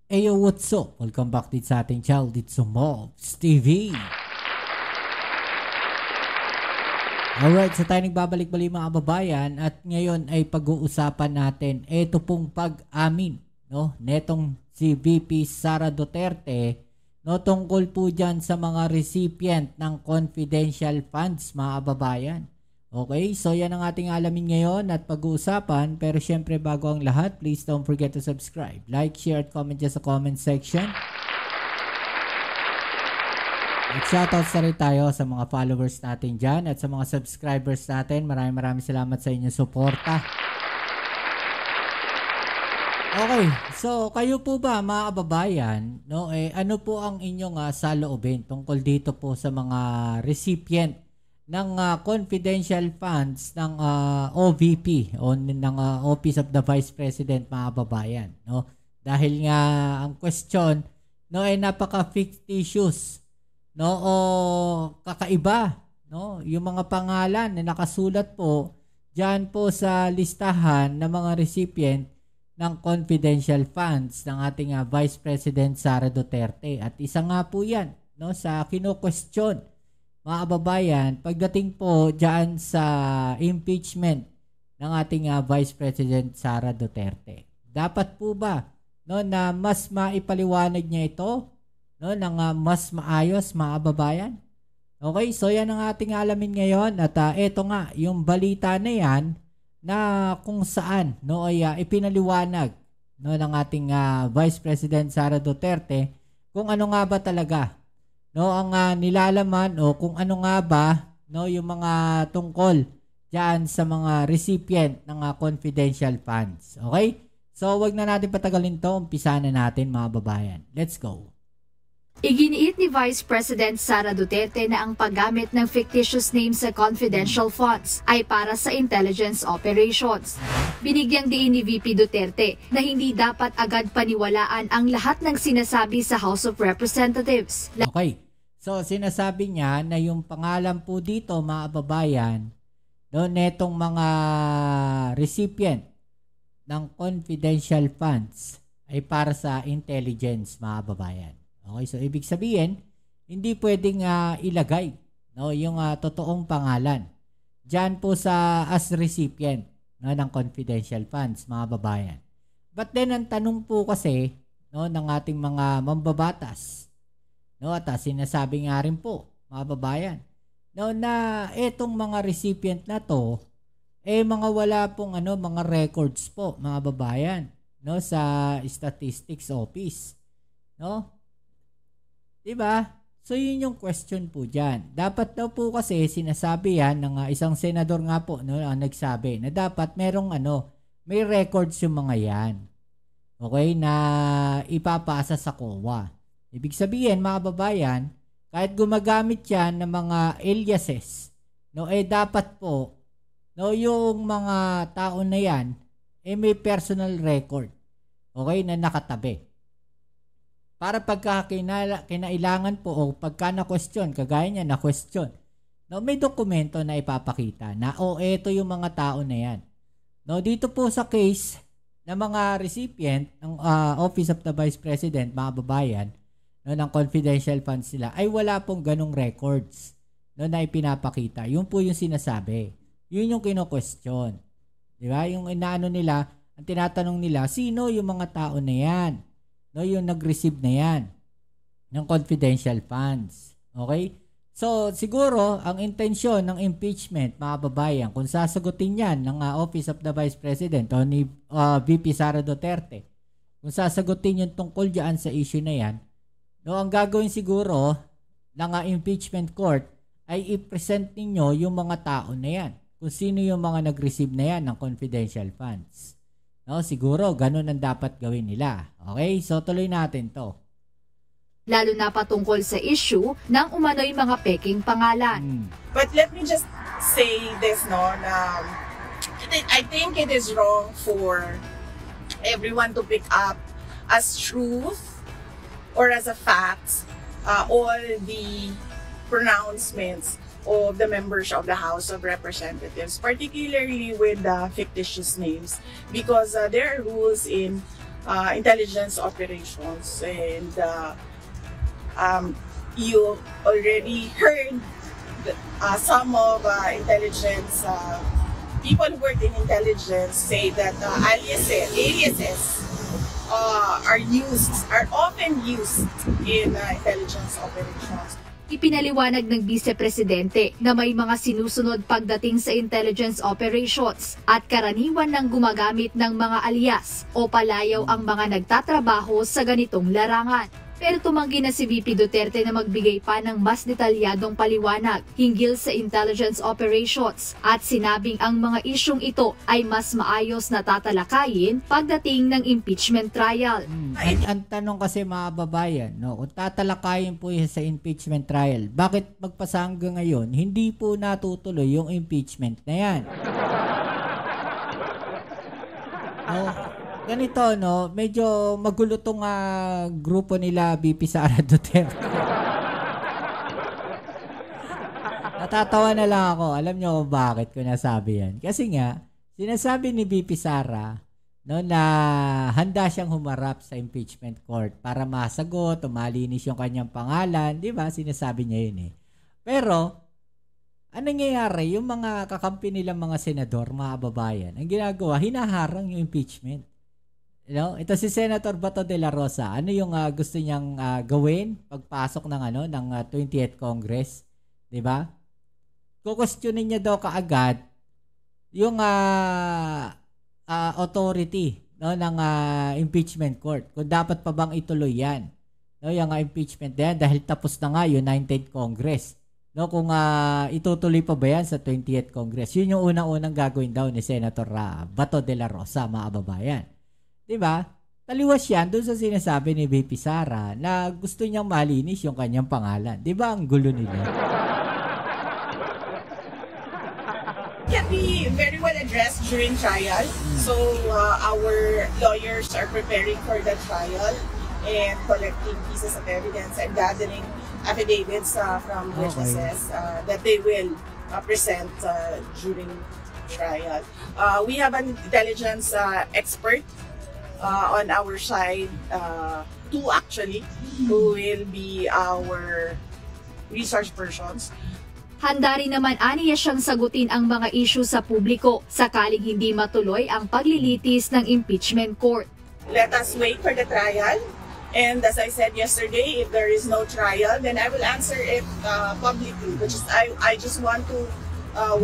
Ayo, what's up? Welcome back din sa ating channel dito sa Mobs TV. Alright, so tayo nagbabalik-balik mga kababayan at ngayon ay pag-uusapan natin ito pong pag-amin, no, netong si VP Sara Duterte, no, tungkol po dyan sa mga recipient ng confidential funds mga kababayan. Okay, so yan ang ating alamin ngayon at pag-uusapan. Pero syempre bago ang lahat, please don't forget to subscribe, like, share at comment dyan sa comment section. At shoutouts na rin tayo sa mga followers natin dyan at sa mga subscribers natin. Maraming salamat sa inyong suporta. Okay, so kayo po ba mga kababayan, no, ano po ang inyong saloobin tungkol dito po sa mga recipient ng confidential funds ng OVP o ng Office of the Vice President mga kababayan, no? Dahil nga ang question, no, ay napaka-fictitious, no, o kakaiba, no, yung mga pangalan na nakasulat po diyan po sa listahan ng mga recipient ng confidential funds ng ating Vice President Sara Duterte. At isa nga po 'yan, no, sa kino-question mga kababayan pagdating po diyan sa impeachment ng ating Vice President Sara Duterte. Dapat po ba, no, na mas maipaliwanag niya ito, no, ng mas maayos mga kababayan? Okay, so yan ang ating alamin ngayon at ito nga yung balita na yan na kung saan, no, ay ipinaliwanag, no, ng ating Vice President Sara Duterte kung ano nga ba talaga, no, ang nilalaman o kung ano nga ba, no, yung mga tungkol diyan sa mga recipient ng confidential funds. Okay? So wag na natin patagalin 'to, umpisa na natin mga babayan. Let's go. Iginiit ni Vice President Sara Duterte na ang paggamit ng fictitious names sa confidential funds ay para sa intelligence operations. Binigyang diin ni VP Duterte na hindi dapat agad paniwalaan ang lahat ng sinasabi sa House of Representatives. Okay, so sinasabi niya na yung pangalan po dito mga kababayan, no, netong mga recipient ng confidential funds ay para sa intelligence mga kababayan. Okay, so ibig sabihin, hindi pwedeng ilagay, no, yung totoong pangalan diyan po sa as recipient, no, ng confidential funds mga babayan. But then ang tanong po kasi, no, ng ating mga mambabatas, no, at sinasabi nga rin po mga babayan, no, na etong mga recipient na to mga wala pong mga records po mga babayan, no, sa Statistics Office, no? Diba? So yun yung question po dyan. Dapat daw po kasi sinasabi yan ng isang senador nga po, no, nagsabi na dapat merong may records yung mga yan. Okay? Na ipapasa sa COA. Ibig sabihin mga babayan, kahit gumagamit yan ng mga aliases, no, dapat po, no, yung mga tao na yan may personal record. Okay? Na nakatabi. Para pagka kinailangan po o pagka na-question, kagaya niya na-question, no, may dokumento na ipapakita na eto yung mga tao na yan. No, dito po sa case ng mga recipient ng Office of the Vice President, mga babayan, no, ng confidential funds sila, ay wala pong ganong records, no, na ipinapakita. Yun po yung sinasabi. Yun yung kino-question. Diba? Yung inaano nila, ang tinatanong nila, sino yung mga tao na yan? No, yung nag-receive na yan ng confidential funds. Okay? So, siguro, ang intensyon ng impeachment, mga babayan, kung sasagutin yan ng Office of the Vice President o ni VP Sara Duterte, kung sasagutin yung tungkol dyan sa issue na yan, no, ang gagawin siguro ng impeachment court ay i-present ninyo yung mga tao na yan. Kung sino yung mga nag-receive na yan ng confidential funds. No, siguro ganun ang dapat gawin nila. Okay? So tuloy natin 'to. Lalo na patungkol sa issue ng umano'y mga peking pangalan. But let me just say this, no, I think it is wrong for everyone to pick up as truth or as a fact all the pronouncements of the members of the House of Representatives, particularly with fictitious names, because there are rules in intelligence operations. And you already heard some of intelligence people who work in intelligence say that aliases are often used in intelligence operations. Ipinaliwanag ng Vice Presidente na may mga sinusunod pagdating sa intelligence operations at karaniwan ng gumagamit ng mga alias o palayaw ang mga nagtatrabaho sa ganitong larangan. Pero tumanggi na si VP Duterte na magbigay pa ng mas detalyadong paliwanag hinggil sa intelligence operations at sinabing ang mga isyong ito ay mas maayos na tatalakayin pagdating ng impeachment trial. Ang tanong kasi mga babayan, no, kung tatalakayin po sa impeachment trial, bakit magpasa hanggang ngayon hindi po natutuloy yung impeachment na yan? Ganito, no, medyo magulo tong grupo nila VP Sara Duterte. Natatawa na lang ako. Alam nyo bakit ko nasabi yan? Kasi nga, sinasabi ni VP Sara, no, na handa siyang humarap sa impeachment court para masagot o malinis yung kanyang pangalan. Di ba? Sinasabi niya yun eh. Pero, anong nangyayari? Yung mga kakampi nilang mga senador, mga kababayan, ang ginagawa, hinaharang yung impeachment. Ito si Senator Bato de la Rosa. Ano yung gusto niyang gawin pagpasok ng ng 20th Congress, 'di ba? Kukwestiyonin niya daw kaagad yung authority, no, ng impeachment court. Kung dapat pa bang ituloy 'yan. No, yung impeachment yan dahil tapos na nga yung 19th Congress. No, kung itutuloy pa ba yan sa 20th Congress. Yun yung unang-unang gagawin daw ni Senator Bato de la Rosa, mga kababayan. Diba? Taliwas yan doon sa sinasabi ni VP Sara na gusto niyang malinis yung kanyang pangalan. Diba ang gulo nila? Can be very well addressed during trial. So our lawyers are preparing for the trial and collecting pieces of evidence and gathering affidavits from witnesses that they will present during trial. We have an intelligence expert on our side, two actually, who will be our research persons. Handa rin naman aniya siyang sagutin ang mga issue sa publiko sakaling hindi matuloy ang paglilitis ng impeachment court. Let us wait for the trial. And as I said yesterday, if there is no trial, then I will answer it publicly. Which is, I just want to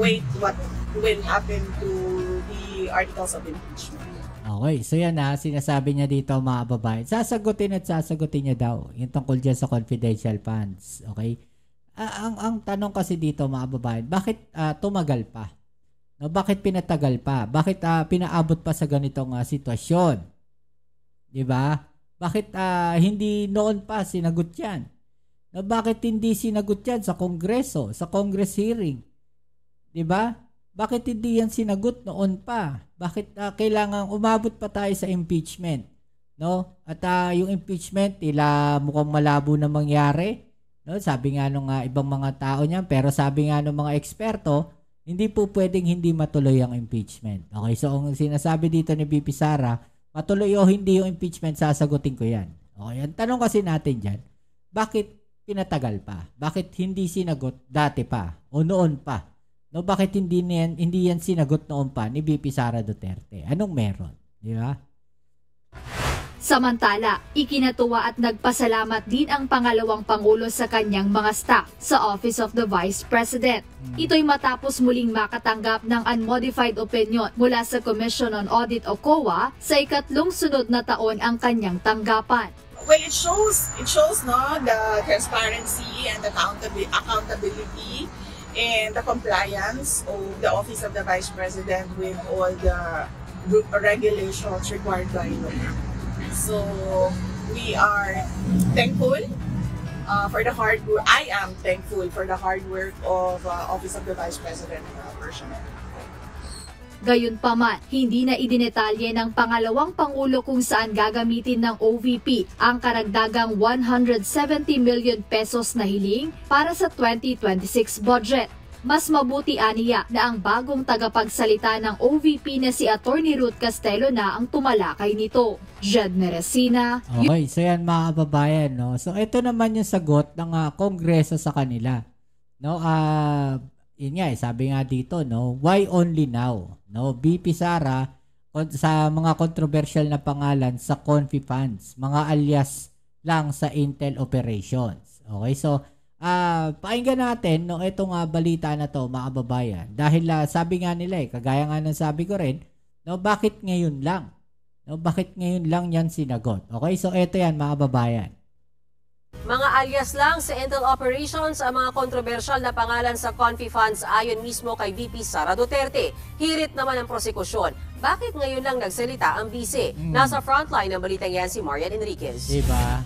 wait what will happen to the articles of impeachment. Okay, so yan sinasabi niya dito mga babae. Sasagutin niya daw yung tungkol dyan sa confidential funds. Okay? Ang tanong kasi dito mga babae, bakit tumagal pa? No, bakit pinatagal pa? Bakit pinaabot pa sa ganitong sitwasyon? 'Di ba? Bakit hindi noon pa sinagot yan? No, bakit hindi sinagot yan sa Kongreso, sa Congress hearing? 'Di ba? Bakit hindi yan sinagot noon pa? Bakit kailangan umabot pa tayo sa impeachment? No? At yung impeachment, mukhang malabo na mangyari. No? Sabi nga nung ibang mga tao niyan, pero sabi nga ng mga eksperto, hindi po pwedeng hindi matuloy ang impeachment. Okay, so ang sinasabi dito ni VP Sara, matuloy o hindi yung impeachment, sasagutin ko yan. Okay, ang tanong kasi natin dyan, bakit pinatagal pa? Bakit hindi sinagot dati pa o noon pa? No, bakit hindi yan sinagot noon pa ni VP Sara Duterte? Anong meron? Di ba? Samantala, ikinatuwa at nagpasalamat din ang pangalawang Pangulo sa kanyang mga staff sa Office of the Vice President. Ito'y matapos muling makatanggap ng unmodified opinion mula sa Commission on Audit o COA sa ikatlong sunod na taon ang kanyang tanggapan. Well, it shows no, the transparency and accountability and the compliance of the Office of the Vice President with all the regulations required by law. So we are thankful for the hard work. I am thankful for the hard work of Office of the Vice President personnel. Gayunpaman, hindi na idinetalye ng pangalawang Pangulo kung saan gagamitin ng OVP ang karagdagang 170 million pesos na hiling para sa 2026 budget. Mas mabuti aniya na ang bagong tagapagsalita ng OVP na si Attorney Ruth Castelo na ang tumalakay nito. Jed Meresina. Okay, so yan mga kababayan, no? So ito naman yung sagot ng Kongreso sa kanila. No, yun nga, sabi nga dito, no, why only now? No, BP Sara sa mga controversial na pangalan sa Confi funds, mga alias lang sa Intel operations. Okay, so pakinggan natin no itong balita na to mga kababayan. Dahil sabi nga nila kagaya nga ng sabi ko rin, no, bakit ngayon lang? No, bakit ngayon lang yan sinagot? Okay, so ito yan mga kababayan. Mga alias lang sa Intel Operations ang mga kontrobersyal na pangalan sa Confi funds ayon mismo kay VP Sara Duterte. Hirit naman ang prosekusyon. Bakit ngayon lang nagsalita ang vice? Nasa frontline ng balitang yan si Marian Enriquez. Diba?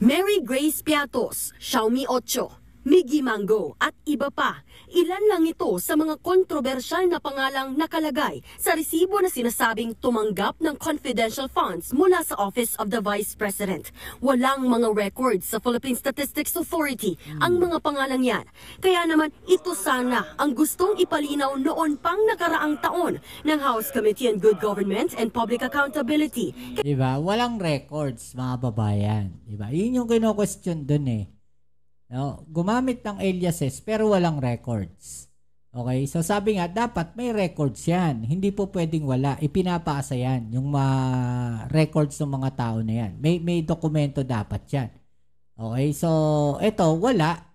Mary Grace Piatos, Xiaomi 8, Miggy Mango at iba pa. Ilan lang ito sa mga kontrobersyal na pangalang nakalagay sa resibo na sinasabing tumanggap ng confidential funds mula sa Office of the Vice President. Walang mga records sa Philippine Statistics Authority ang mga pangalang yan. Kaya naman ito sana ang gustong ipalinaw noon pang nakaraang taon ng House Committee on Good Government and Public Accountability. Diba? Walang records mga babayan. Diba? Yun yung kino-question dun No, gumamit ng aliases pero walang records. Okay? So sabi nga, dapat may records yan. Hindi po pwedeng wala. Ipinapaasa yan. Yung records ng mga tao na yan. May dokumento dapat yan. Okay? So, ito, wala.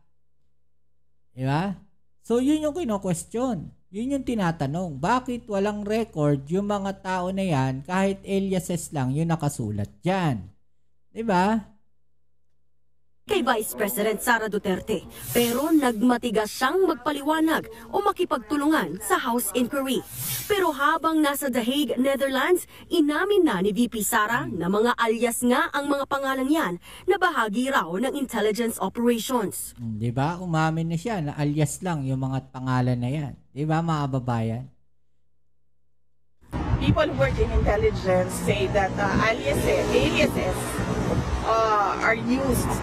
Diba? So, yun yung kino-question. Yun yung tinatanong. Bakit walang record yung mga tao na yan kahit aliases lang yung nakasulat dyan? Diba? Kay Vice President Sara Duterte, pero nagmatigas siyang magpaliwanag o makipagtulungan sa House Inquiry. Pero habang nasa The Hague, Netherlands, inamin na ni VP Sara na mga alias nga ang mga pangalan yan na bahagi raw ng intelligence operations. Diba? Umamin na siya na alias lang yung mga pangalan na yan. Diba mga babayan? People who work in intelligence say that aliases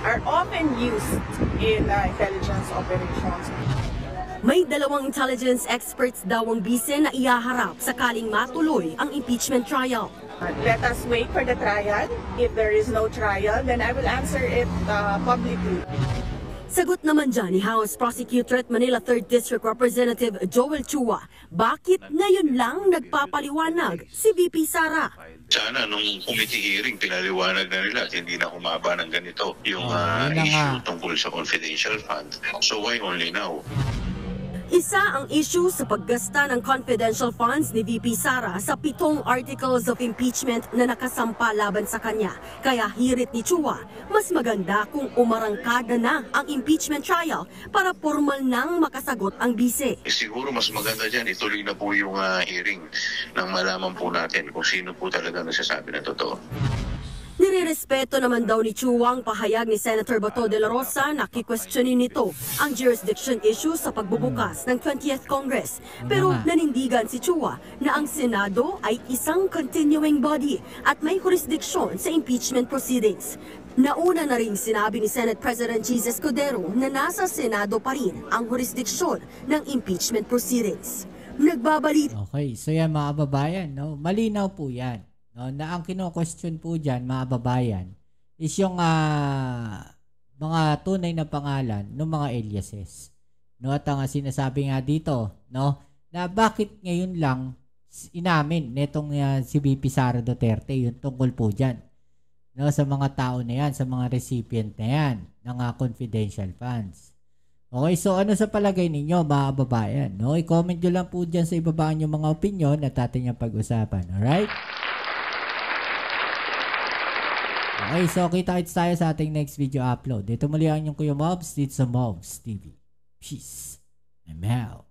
are often used in intelligence operations. May dalawang intelligence experts daw ang bise na ihaharap sakaling matuloy ang impeachment trial. Let us wait for the trial. If there is no trial, then I will answer it publicly. Sagot naman dyan ni House Prosecutor at Manila 3rd District Representative Joel Chua, bakit ngayon lang nagpapaliwanag si VP Sara? Sana nung committee hearing, pinaliwanag na nila at hindi na humaba ng ganito yung issue tungkol sa confidential fund. So why only now? Isa ang issue sa paggasta ng confidential funds ni VP Sara sa 7 articles of impeachment na nakasampa laban sa kanya. Kaya hirit ni Chua, mas maganda kung umarangkada na ang impeachment trial para formal nang makasagot ang bise. Siguro mas maganda dyan, ituloy na po yung hearing nang malaman po natin kung sino po talaga nagsasabi na totoo. Nirerespeto naman daw ni Chua ang pahayag ni Senator Bato de la Rosa na kikwestiyonin nito ang jurisdiction issue sa pagbubukas ng 20th Congress. Pero nanindigan si Chua na ang Senado ay isang continuing body at may jurisdiksyon sa impeachment proceedings. Nauna na rin sinabi ni Senate President Jesus Escudero na nasa Senado pa rin ang jurisdiksyon ng impeachment proceedings. Nagbabalit. Okay, so yan mga babayan, no? Malinaw po yan. No, na ang kino-question po dyan, mga babayan, is yung mga tunay na pangalan ng mga aliases. No, at ang sinasabi nga dito, no, na bakit ngayon lang inamin netong si VP Sara Duterte yung tungkol po dyan. No, sa mga tao na yan, sa mga recipient na yan ng confidential funds. Okay, so ano sa palagay ninyo, mga babayan? No, i-comment nyo lang po dyan sa ibaba yung mga opinion at atin yung pag-usapan. Alright? Okay, so kita-kits tayo sa ating next video upload. Dito muli ang inyong Kuya Mobs dito sa Mobs TV. Peace. I'm out.